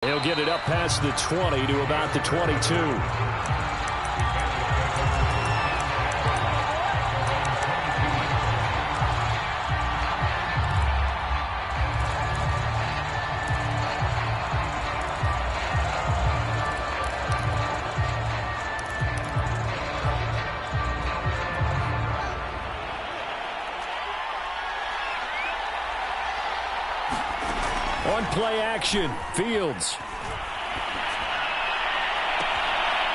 He'll get it up past the 20 to about the 22. On play action, Fields.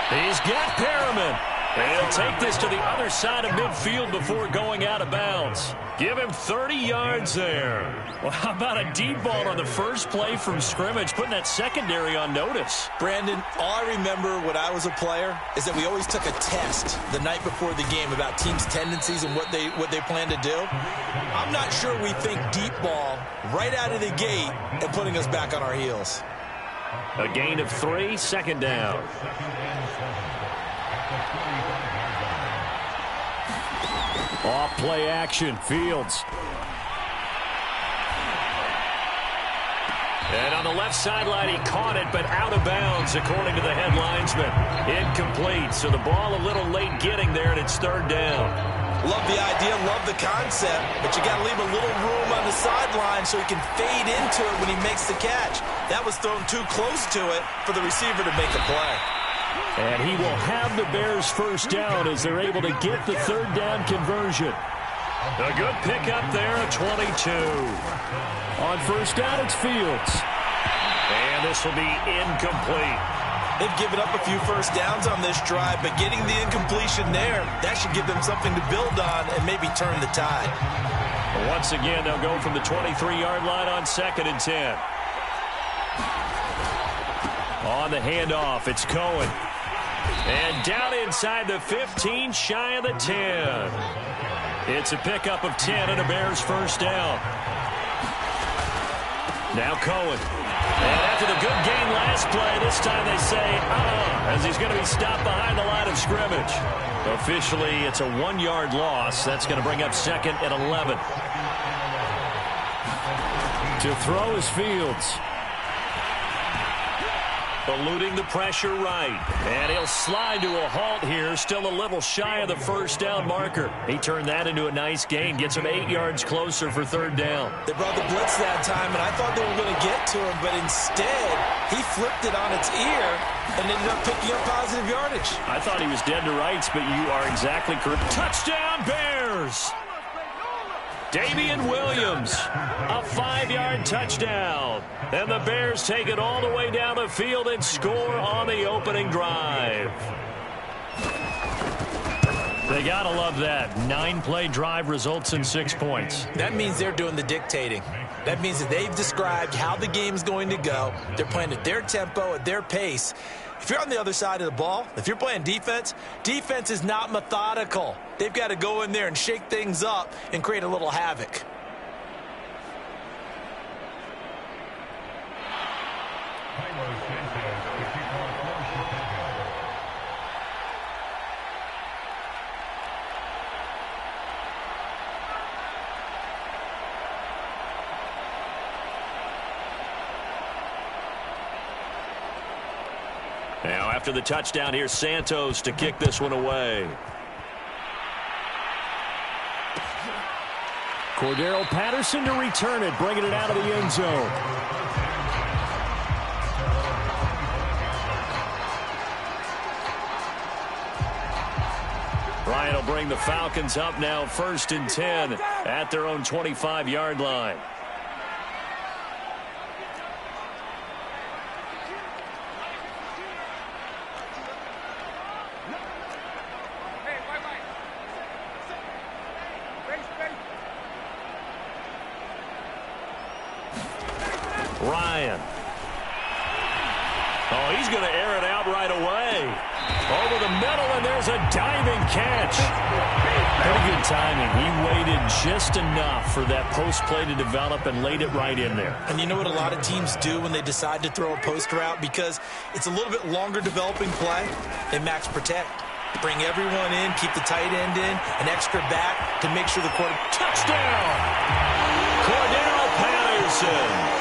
He's got Perriman. And he'll take this to the other side of midfield before going out of bounds. Give him 30 yards there. Well, how about a deep ball on the first play from scrimmage, putting that secondary on notice? Brandon, all I remember when I was a player is that we always took a test the night before the game about teams' tendencies and what they plan to do. I'm not sure we think deep ball right out of the gate and putting us back on our heels. A gain of 3, second down. Off play action, Fields. And on the left sideline, he caught it, but out of bounds, according to the head linesman. Incomplete, so the ball a little late getting there, and it's third down. Love the idea, love the concept, but you got to leave a little room on the sideline so he can fade into it when he makes the catch. That was thrown too close to it for the receiver to make a play. And he will have the Bears first down as they're able to get the third down conversion. A good pickup there at 22. On first down, it's Fields. And this will be incomplete. They've given up a few first downs on this drive, but getting the incompletion there, that should give them something to build on and maybe turn the tide. Once again, they'll go from the 23-yard line on 2nd and 10. On the handoff, it's Cohen. And down inside the 15, shy of the 10. It's a pickup of 10 and a Bears first down. Now Cohen. And after the good game last play, this time they say, as he's going to be stopped behind the line of scrimmage. Officially, it's a 1-yard loss. That's going to bring up 2nd and 11. To throw is Fields. Eluding the pressure right. And he'll slide to a halt here. Still a little shy of the first down marker. He turned that into a nice gain. Gets him 8 yards closer for third down. They brought the blitz that time, and I thought they were going to get to him, but instead, he flipped it on its ear and ended up picking up positive yardage. I thought he was dead to rights, but you are exactly correct. Touchdown, Bears! Damian Williams, a 5-yard touchdown. And the Bears take it all the way down the field and score on the opening drive. They got to love that. 9-play drive results in 6 points. That means they're doing the dictating. That means that they've described how the game's going to go. They're playing at their tempo, at their pace. If you're on the other side of the ball, if you're playing defense, defense is not methodical. They've got to go in there and shake things up and create a little havoc. Now, after the touchdown, here's Santos to kick this one away. Cordero Patterson to return it, bringing it out of the end zone. Ryan will bring the Falcons up now 1st and 10 at their own 25-yard line. Ryan. Oh, he's going to air it out right away. Over the middle, and there's a diving catch. Pretty good timing. He waited just enough for that post play to develop and laid it right in there. And you know what a lot of teams do when they decide to throw a post route? Because it's a little bit longer developing play, they max protect. Bring everyone in, keep the tight end in, an extra back to make sure the quarterback. Touchdown! Cordero Patterson.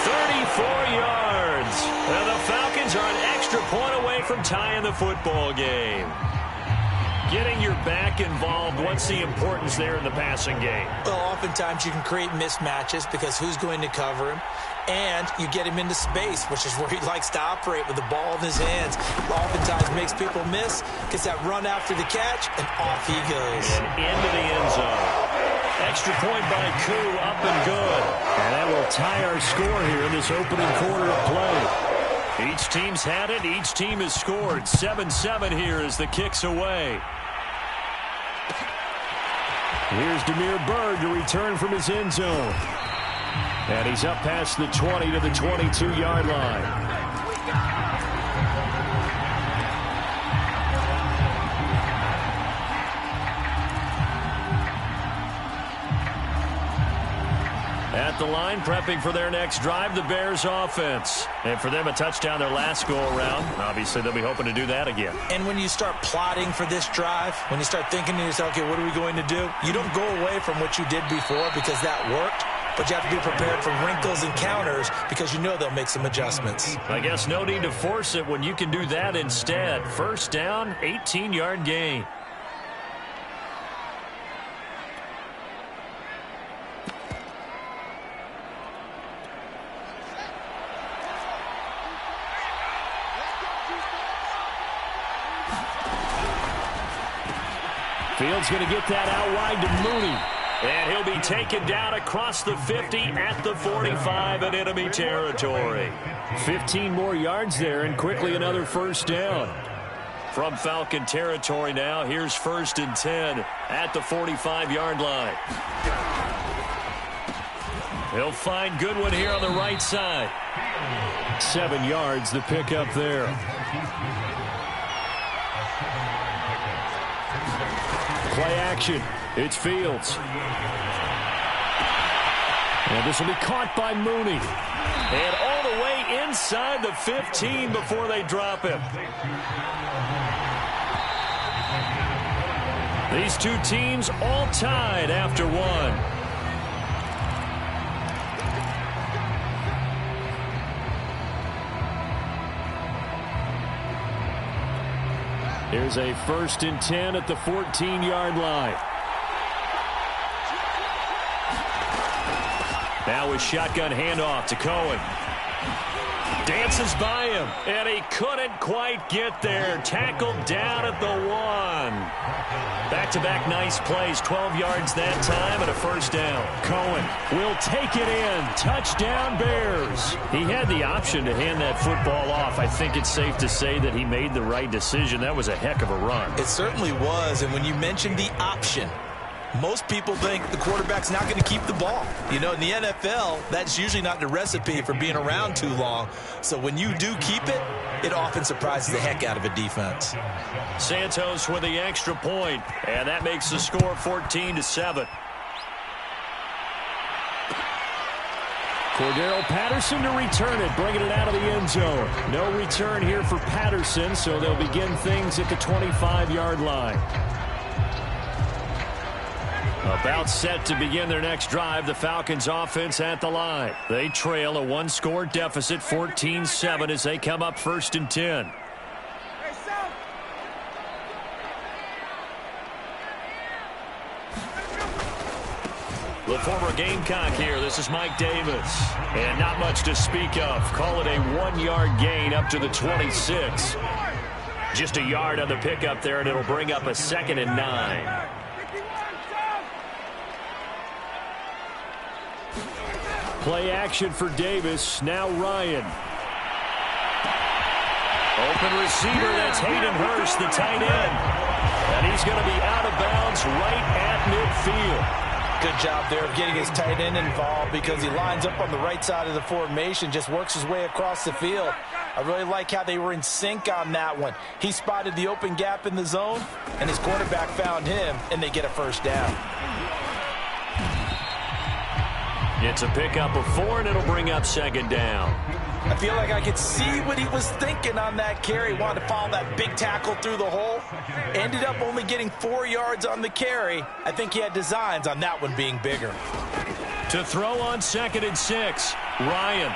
34 yards. hands. And the Falcons are an extra point away from tying the football game. Getting your back involved, what's the importance there in the passing game? Well, oftentimes you can create mismatches because who's going to cover him? And you get him into space, which is where he likes to operate with the ball in his hands. Oftentimes makes people miss, gets that run after the catch, and off he goes. And into the end zone. Extra point by Koo, up and good. And that will tie our score here in this opening quarter of play. Each team's had it. Each team has scored. 7-7 here as the kick's away. Here's Damiere Byrd to return from his end zone. And he's up past the 20 to the 22-yard line. At the line, prepping for their next drive, the Bears offense. And for them, a touchdown their last go-around. Obviously, they'll be hoping to do that again. And when you start plotting for this drive, when you start thinking to yourself, okay, what are we going to do? You don't go away from what you did before because that worked. But you have to be prepared for wrinkles and counters because you know they'll make some adjustments. I guess no need to force it when you can do that instead. First down, 18-yard gain. Fields going to get that out wide to Mooney. And he'll be taken down across the 50 at the 45 in enemy territory. 15 more yards there and quickly another first down. From Falcon territory now, here's 1st and 10 at the 45-yard line. He'll find Goodwin here on the right side. 7 yards, the pickup there. Play action. It's Fields. And this will be caught by Mooney. And all the way inside the 15 before they drop him. These two teams all tied after one. Here's a 1st and 10 at the 14-yard line. Now a shotgun handoff to Cohen. Dances by him, and he couldn't quite get there. Tackled down at the 1. Back-to-back nice plays, 12 yards that time and a first down. Cohen will take it in. Touchdown Bears. He had the option to hand that football off. I think it's safe to say that he made the right decision. That was a heck of a run. It certainly was, and when you mentioned the option, most people think the quarterback's not going to keep the ball. You know, in the NFL, that's usually not the recipe for being around too long. So when you do keep it, it often surprises the heck out of a defense. Santos with the extra point, and that makes the score 14-7. Cordero Patterson to return it, bringing it out of the end zone. No return here for Patterson, so they'll begin things at the 25-yard line. About set to begin their next drive, the Falcons offense at the line. They trail a 1-score deficit, 14-7 as they come up 1st and 10. The former Gamecock here. This is Mike Davis. And not much to speak of. Call it a 1-yard gain up to the 26. Just a yard on the pickup there, and it'll bring up a 2nd and 9. Play action for Davis. Now Ryan. Open receiver. That's Hayden Hurst, the tight end. And he's going to be out of bounds right at midfield. Good job there of getting his tight end involved because he lines up on the right side of the formation, just works his way across the field. I really like how they were in sync on that one. He spotted the open gap in the zone, and his quarterback found him, and they get a first down. It's a pickup of 4, and it'll bring up 2nd down. I feel like I could see what he was thinking on that carry. Wanted to follow that big tackle through the hole. Ended up only getting 4 yards on the carry. I think he had designs on that one being bigger. To throw on 2nd and 6, Ryan.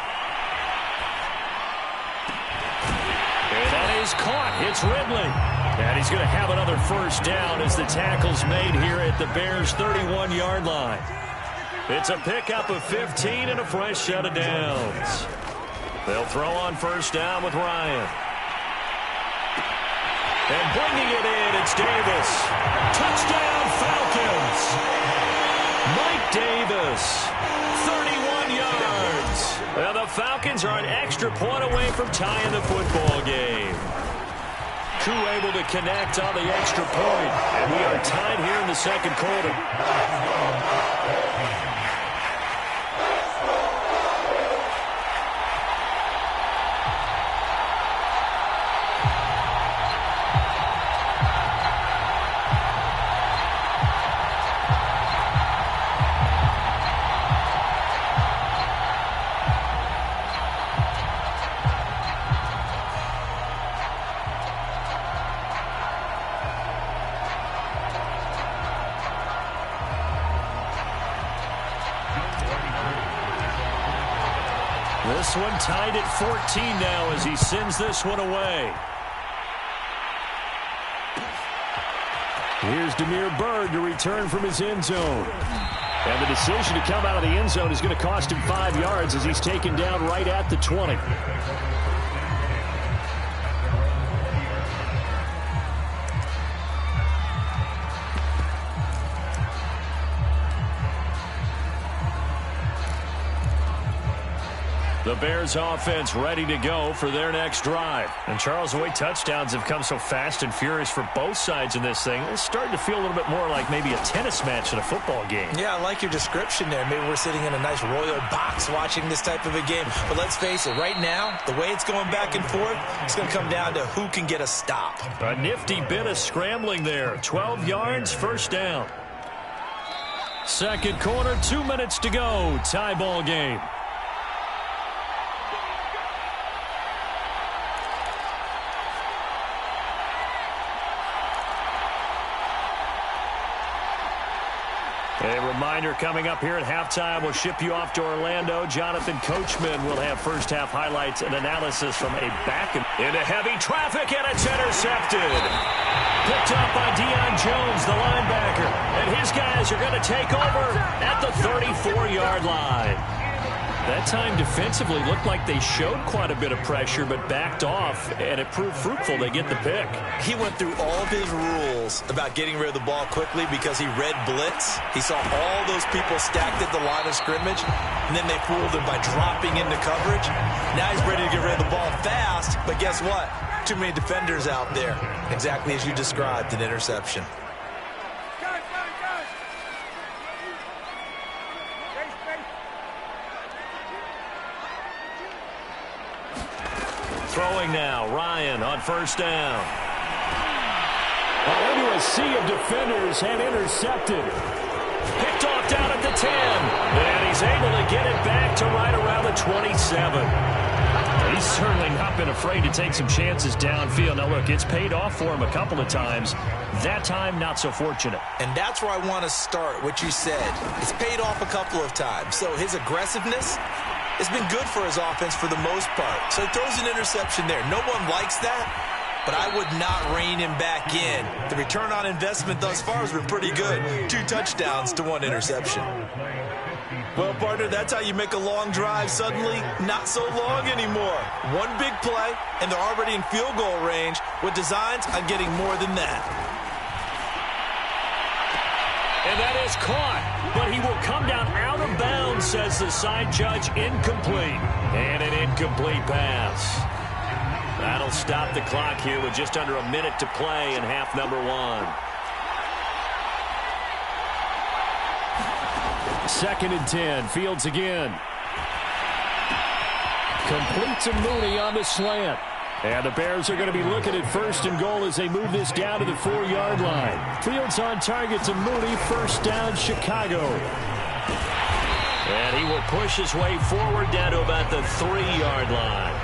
is caught. It's Ridley. And he's going to have another first down as the tackle's made here at the Bears' 31-yard line. It's a pickup of 15 and a fresh set of downs. They'll throw on first down with Ryan. And bringing it in, it's Davis. Touchdown, Falcons. Mike Davis, 31 yards. And the Falcons are an extra point away from tying the football game. Koo able to connect on the extra point. And we are tied here in the second quarter. This one tied at 14 now as he sends this one away. Here's Damiere Byrd to return from his end zone. And the decision to come out of the end zone is going to cost him 5 yards as he's taken down right at the 20. The Bears offense ready to go for their next drive. And Charles, the way touchdowns have come so fast and furious for both sides in this thing, it's starting to feel a little bit more like maybe a tennis match in a football game. Yeah, I like your description there. Maybe we're sitting in a nice royal box watching this type of a game. But let's face it, right now, the way it's going back and forth, it's going to come down to who can get a stop. A nifty bit of scrambling there. 12 yards, first down. Second quarter, 2 minutes to go. Tie ball game. A reminder coming up here at halftime. We'll ship you off to Orlando. Jonathan Coachman will have first-half highlights and analysis from a back into heavy traffic, and it's intercepted. Picked up by Deion Jones, the linebacker. And his guys are going to take over at the 34-yard line. That time defensively looked like they showed quite a bit of pressure but backed off, and it proved fruitful. They get the pick. He went through all of his rules about getting rid of the ball quickly because he read blitz. He saw all those people stacked at the line of scrimmage, and then they fooled him by dropping into coverage. Now he's ready to get rid of the ball fast, but guess what? Too many defenders out there. Exactly as you described, an interception. Throwing now, Ryan on first down. Into a sea of defenders and intercepted. Picked off down at the 10. And he's able to get it back to right around the 27. He's certainly not been afraid to take some chances downfield. Now, look, it's paid off for him a couple of times. That time, not so fortunate. And that's where I want to start, what you said. It's paid off a couple of times. So his aggressiveness, it's been good for his offense for the most part. So he throws an interception there. No one likes that, but I would not rein him back in. The return on investment thus far has been pretty good. 2 touchdowns to 1 interception. Well, partner, that's how you make a long drive suddenly not so long anymore. 1 big play, and they're already in field goal range with designs on getting more than that. And that is caught, but he will come down out of bounds, says the side judge. Incomplete. And an incomplete pass. That'll stop the clock here with just under a minute to play in half number 1. Second and 10. Fields again. Complete to Mooney on the slant. And the Bears are going to be looking at first and goal as they move this down to the 4-yard line. Fields on target to Mooney. First down, Chicago. And he will push his way forward down to about the 3-yard line.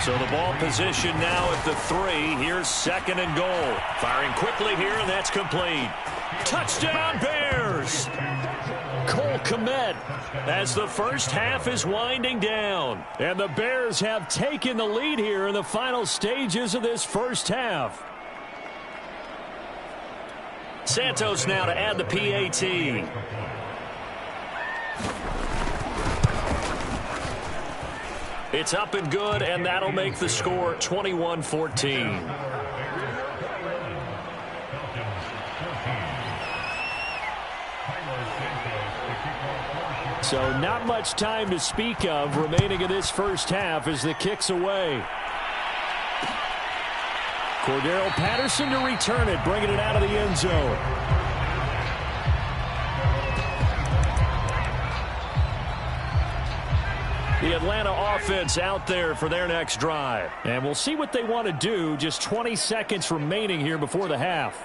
So the ball position now at the 3. Here's second and goal. Firing quickly here, and that's complete. Touchdown, Bears! Cole Kmet as the first half is winding down. And the Bears have taken the lead here in the final stages of this first half. Santos now to add the PAT. It's up and good, and that'll make the score 21-14. So not much time to speak of remaining in this first half as the kick's away. Cordero Patterson to return it, bringing it out of the end zone. The Atlanta offense out there for their next drive. And we'll see what they want to do. Just 20 seconds remaining here before the half.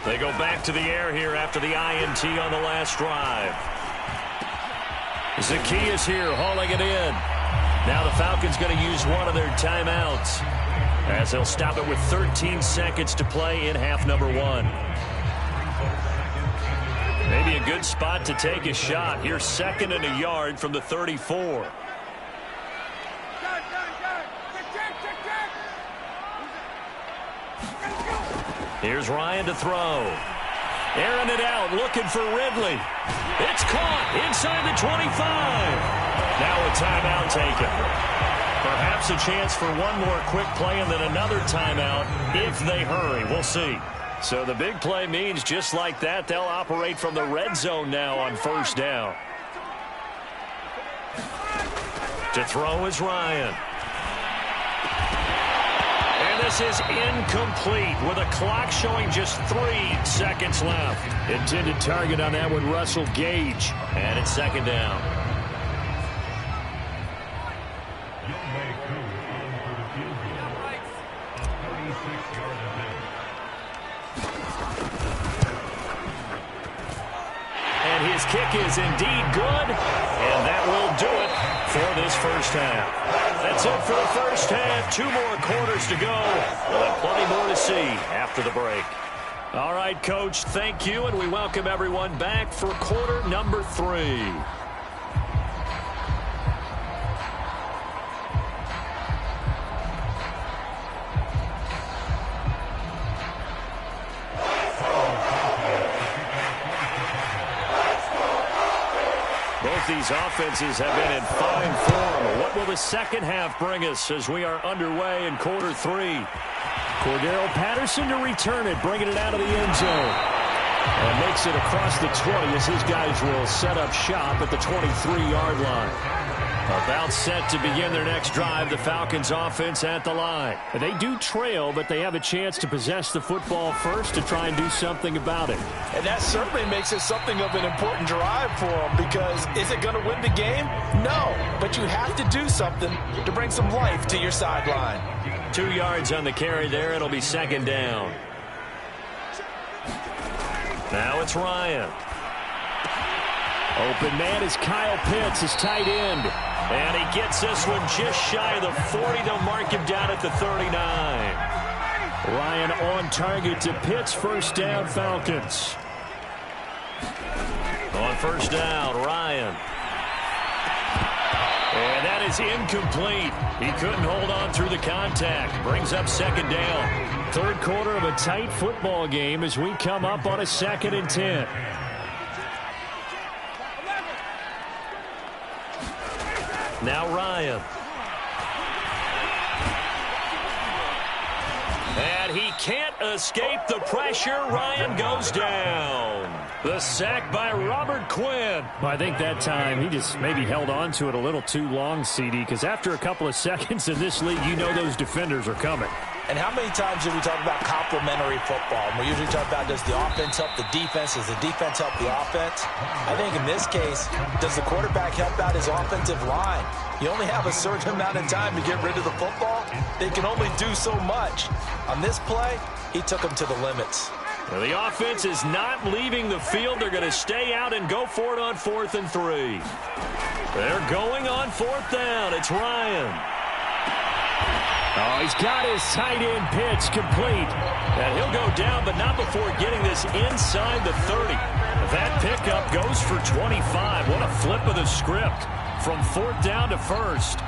They go back to the air here after the INT on the last drive. Zaccheaus here hauling it in. Now the Falcons going to use one of their timeouts as they'll stop it with 13 seconds to play in half number one. Maybe a good spot to take a shot. Here's 2nd and a yard from the 34. Here's Ryan to throw. Airing it out, looking for Ridley. It's caught inside the 25. Now a timeout taken. Perhaps a chance for one more quick play and then another timeout if they hurry. We'll see. So the big play means just like that, they'll operate from the red zone now on first down. To throw is Ryan. This is incomplete with a clock showing just 3 seconds left. Intended target on that one, Russell Gage. And it's 2nd down. And his kick is indeed good. And that will do it for this first half. That's it for the first half. 2 more quarters to go. We'll have plenty more to see after the break. All right, Coach, thank you, and we welcome everyone back for quarter number 3. Both these offenses have been in fine form. What will the second half bring us as we are underway in quarter 3? Cordero Patterson to return it, bringing it out of the end zone. And makes it across the 20 as his guys will set up shop at the 23-yard line. About set to begin their next drive, the Falcons offense at the line. They do trail, but they have a chance to possess the football first to try and do something about it. And that certainly makes it something of an important drive for them, because is it going to win the game? No, but you have to do something to bring some life to your sideline. 2 yards on the carry there. It'll be 2nd down. Now it's Ryan. Open man is Kyle Pitts, his tight end. And he gets this one just shy of the 40. They'll mark him down at the 39. Ryan on target to Pitts. First down, Falcons. On first down, Ryan. And that is incomplete. He couldn't hold on through the contact. Brings up 2nd down. 3rd quarter of a tight football game as we come up on a 2nd and 10. Now Ryan. And he can't escape the pressure. Ryan goes down. The sack by Robert Quinn. Well, I think that time he just maybe held on to it a little too long, CD, because after a couple of seconds in this league, you know those defenders are coming. And how many times do we talk about complementary football? And we usually talk about, does the offense help the defense? Does the defense help the offense? I think in this case, does the quarterback help out his offensive line? You only have a certain amount of time to get rid of the football. They can only do so much. On this play, he took them to the limits. Well, the offense is not leaving the field. They're going to stay out and go for it on 4th and 3. They're going on 4th down. It's Ryan. Oh, he's got his tight end pitch complete. And he'll go down, but not before getting this inside the 30. That pickup goes for 25. What a flip of the script from 4th down to 1st.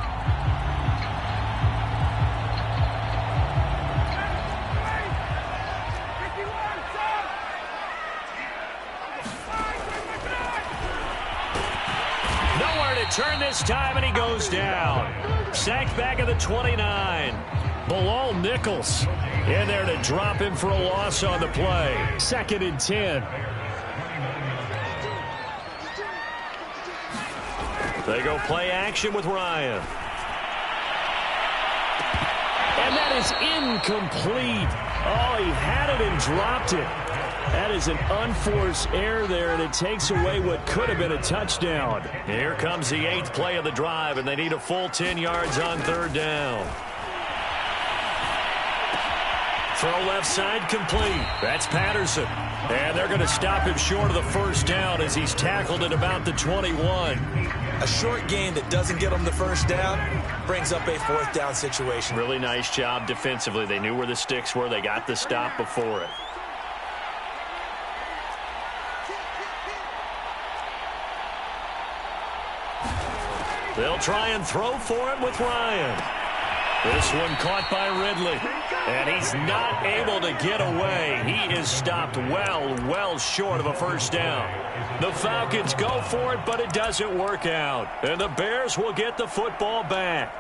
Turn this time, and he goes down. Sacked back at the 29. Bilal Nichols in there to drop him for a loss on the play. 2nd and 10. They go play action with Ryan. And that is incomplete. Oh, he had it and dropped it. That is an unforced error there, and it takes away what could have been a touchdown. Here comes the 8th play of the drive, and they need a full 10 yards on 3rd down. Throw left side complete. That's Patterson. And they're going to stop him short of the 1st down as he's tackled at about the 21. A short gain that doesn't get them the 1st down brings up a 4th down situation. Really nice job defensively. They knew where the sticks were. They got the stop before it. They'll try and throw for him with Ryan. This one caught by Ridley. And he's not able to get away. He is stopped well short of a 1st down. The Falcons go for it, but it doesn't work out. And the Bears will get the football back.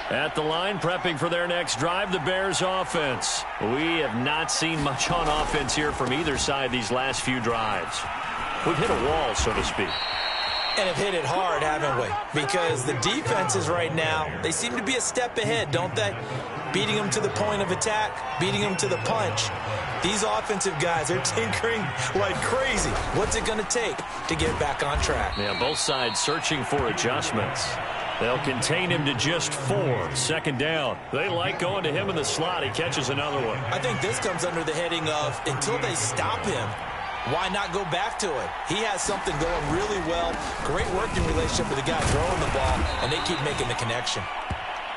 At the line, prepping for their next drive, the Bears offense. We have not seen much on offense here from either side these last few drives. We've hit a wall, so to speak. And have hit it hard, haven't we? Because the defenses right now, they seem to be a step ahead, don't they? Beating them to the point of attack, beating them to the punch. These offensive guys are tinkering like crazy. What's it going to take to get back on track? Yeah, both sides searching for adjustments. They'll contain him to just 4. 2nd down. They like going to him in the slot. He catches another one. I think this comes under the heading of until they stop him, why not go back to it? He has something going really well. Great working relationship with the guy throwing the ball, and they keep making the connection.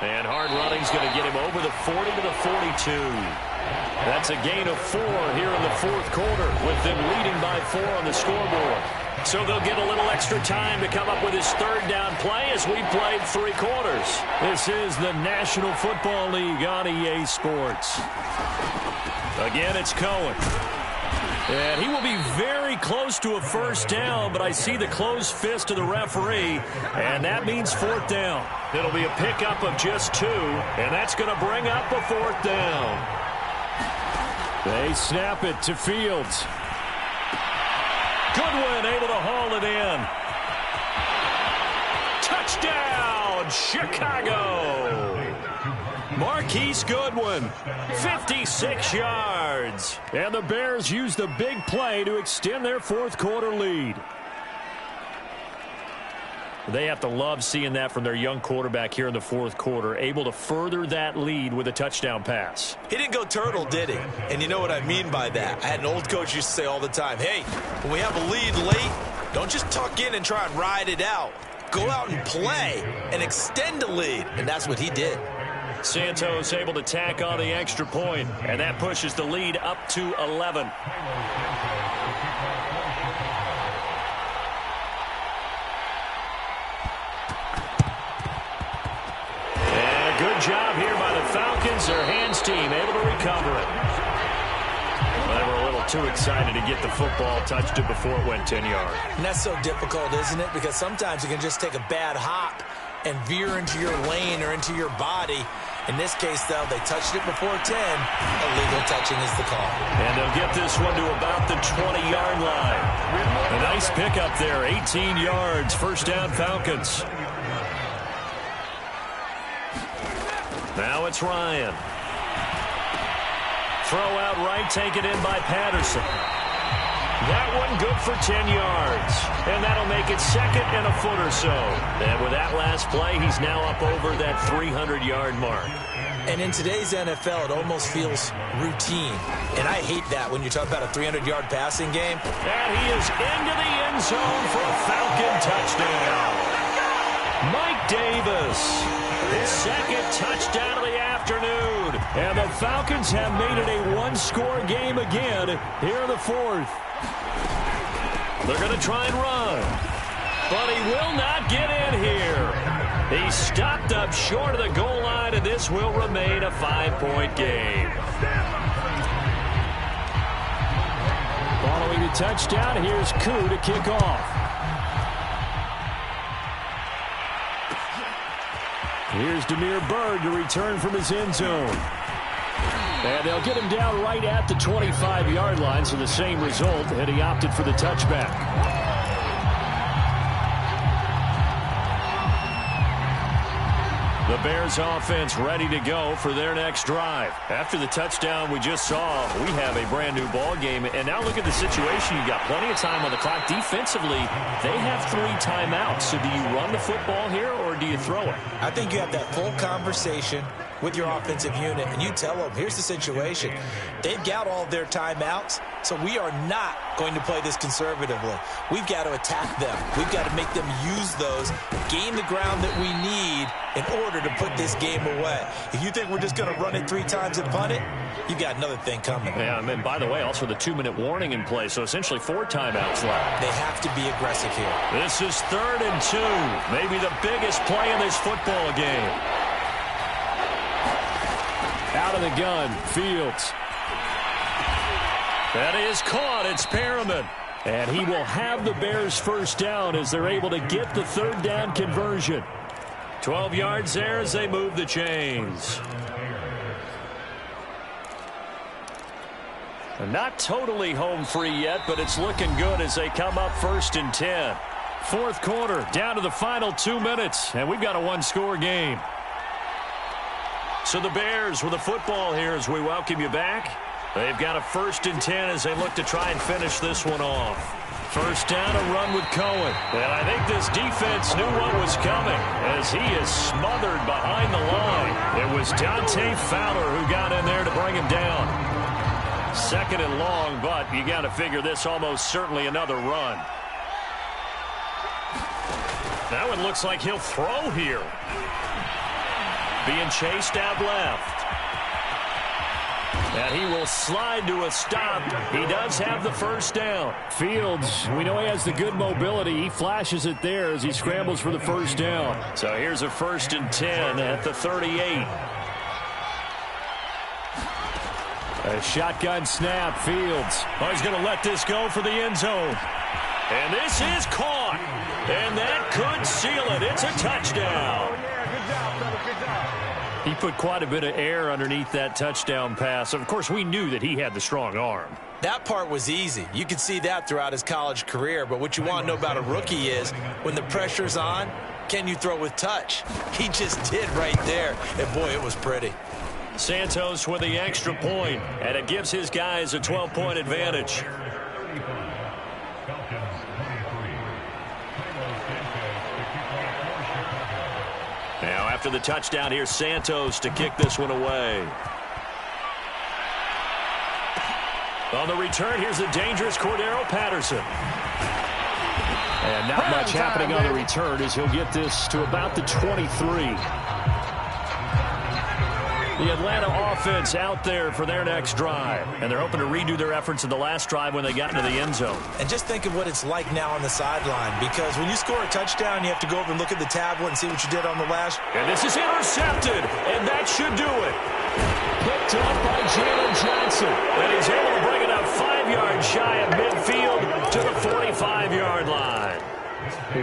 And hard running's going to get him over the 40 to the 42. That's a gain of 4 here in the 4th quarter, with them leading by 4 on the scoreboard. So they'll get a little extra time to come up with his 3rd down play as we played 3 quarters. This is the National Football League on EA Sports. Again, it's Cohen. And he will be very close to a 1st down, but I see the closed fist of the referee, and that means 4th down. It'll be a pickup of just 2, and that's going to bring up a 4th down. They snap it to Fields. Goodwin able to haul it in. Touchdown, Chicago! Marquise Goodwin, 56 yards. And the Bears use the big play to extend their 4th quarter lead. They have to love seeing that from their young quarterback here in the 4th quarter, able to further that lead with a touchdown pass. He didn't go turtle, did he? And you know what I mean by that. I had an old coach used to say all the time, hey, when we have a lead late, don't just tuck in and try and ride it out. Go out and play and extend the lead. And that's what he did. Santos able to tack on the extra point, and that pushes the lead up to 11. And a good job here by the Falcons. Their hands team able to recover it. Well, they were a little too excited to get the football, touched it before it went 10 yards. And that's so difficult, isn't it? Because sometimes you can just take a bad hop and veer into your lane or into your body. In this case, though, they touched it before 10. Illegal touching is the call. And they'll get this one to about the 20-yard line. A nice pickup there, 18 yards, 1st down Falcons. Now it's Ryan. Throw out right, taken in by Patterson. That one good for 10 yards. And that'll make it second and a foot or so. And with that last play, he's now up over that 300-yard mark. And in today's NFL, it almost feels routine. And I hate that when you talk about a 300-yard passing game. And he is into the end zone for a Falcon touchdown. Mike Davis, his second touchdown of the afternoon. And the Falcons have made it a one-score game again here in the fourth. They're going to try and run. But he will not get in here. He stopped up short of the goal line, and this will remain a 5-point game. Following the touchdown, here's Koo to kick off. Here's Damiere Byrd to return from his end zone. And they'll get him down right at the 25-yard line, so the same result, and he opted for the touchback. The Bears offense ready to go for their next drive. After the touchdown we just saw, we have a brand new ball game. And now look at the situation. You got plenty of time on the clock. Defensively, they have 3 timeouts. So do you run the football here or do you throw it? I think you have that full conversation with your offensive unit, and you tell them, here's the situation. They've got all of their timeouts, so we are not going to play this conservatively. We've got to attack them. We've got to make them use those, gain the ground that we need in order to put this game away. If you think we're just going to run it 3 times and punt it, you've got another thing coming. Yeah, and by the way, also the 2-minute warning in play, so essentially 4 timeouts left. They have to be aggressive here. This is 3rd and 2, maybe the biggest play in this football game. Out of the gun, Fields. That is caught. It's Perriman. And he will have the Bears first down as they're able to get the 3rd down conversion. 12 yards there as they move the chains. And not totally home free yet, but it's looking good as they come up 1st and 10. 4th quarter, down to the final 2 minutes, and we've got a 1-score game. So the Bears with the football here as we welcome you back. They've got a 1st and 10 as they look to try and finish this one off. First down, a run with Cohen. And I think this defense knew what was coming as he is smothered behind the line. It was Dante Fowler who got in there to bring him down. 2nd and long, but you got to figure this almost certainly another run. That one looks like he'll throw here. Being chased out left. And he will slide to a stop. He does have the first down. Fields, we know he has the good mobility. He flashes it there as he scrambles for the first down. So here's a 1st and 10 at the 38. A shotgun snap, Fields. Oh, he's going to let this go for the end zone. And this is caught. And that could seal it. It's a touchdown. He put quite a bit of air underneath that touchdown pass. Of course, we knew that he had the strong arm. That part was easy. You could see that throughout his college career. But what you want to know about a rookie is when the pressure's on, can you throw with touch? He just did right there. And, boy, it was pretty. Santos with the extra point, and it gives his guys a 12-point advantage. Now, after the touchdown, here's Santos to kick this one away. On the return, here's the dangerous Cordero Patterson. And not much happening on the return as he'll get this to about the 23. The Atlanta offense out there for their next drive. And they're hoping to redo their efforts in the last drive when they got into the end zone. And just think of what it's like now on the sideline. Because when you score a touchdown, you have to go over and look at the tablet and see what you did on the last. And this is intercepted. And that should do it. Picked up by Jalen Johnson. And he's able to bring it up 5 yards shy of midfield to the 45-yard line.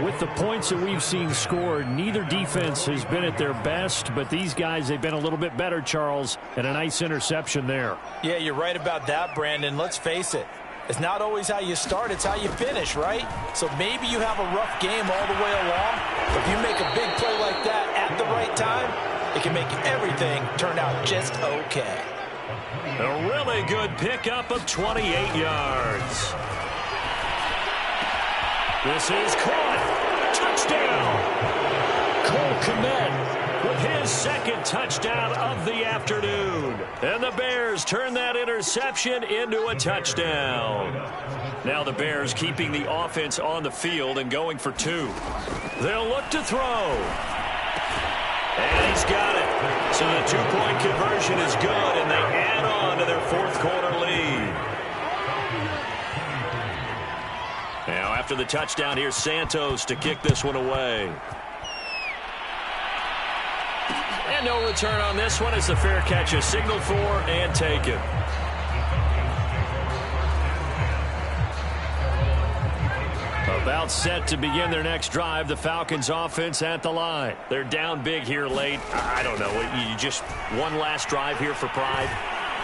With the points that we've seen scored, neither defense has been at their best, but these guys, they've been a little bit better, Charles, and a nice interception there. Yeah, you're right about that, Brandon. Let's face it. It's not always how you start, it's how you finish, right? So maybe you have a rough game all the way along, but if you make a big play like that at the right time, it can make everything turn out just okay. A really good pickup of 28 yards. This is caught. Touchdown. Cole Kmet with his second touchdown of the afternoon. And the Bears turn that interception into a touchdown. Now the Bears keeping the offense on the field and going for two. They'll look to throw. And he's got it. So the two-point conversion is good, and they add on to their fourth quarter lead. Now after the touchdown, here's Santos to kick this one away. And no return on this one as the fair catch is signaled for and taken. About set to begin their next drive. The Falcons offense at the line. They're down big here late. I don't know. You just one last drive here for pride?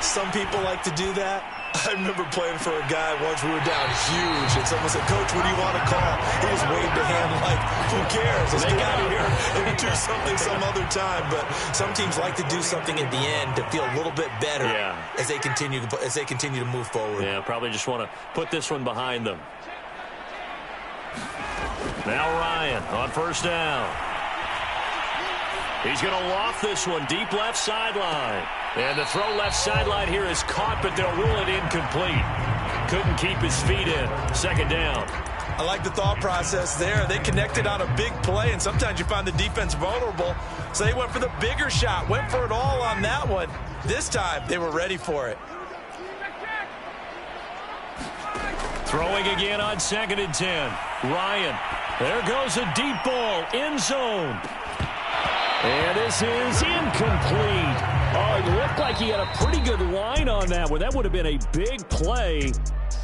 Some people like to do that. I remember playing for a guy once. We were down huge, and someone said, "Coach, what do you want to call?" He just waved a hand like, "Who cares? Let's get out of here and do something some other time." But some teams like to do something at the end to feel a little bit better as they continue to move forward. Yeah, probably just want to put this one behind them. Now Ryan on first down. He's going to loft this one deep left sideline. And the throw left sideline here is caught, but they'll rule it incomplete. Couldn't keep his feet in. Second down. I like the thought process there. They connected on a big play, and sometimes you find the defense vulnerable. So they went for the bigger shot, went for it all on that one. This time, they were ready for it. Throwing again on 2nd and 10. Ryan. There goes a deep ball. End zone. And this is incomplete. Oh, it looked like he had a pretty good line on that one. That would have been a big play,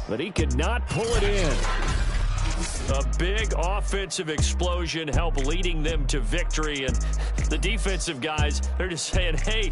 but he could not pull it in. A big offensive explosion helped leading them to victory. And the defensive guys, they're just saying, hey,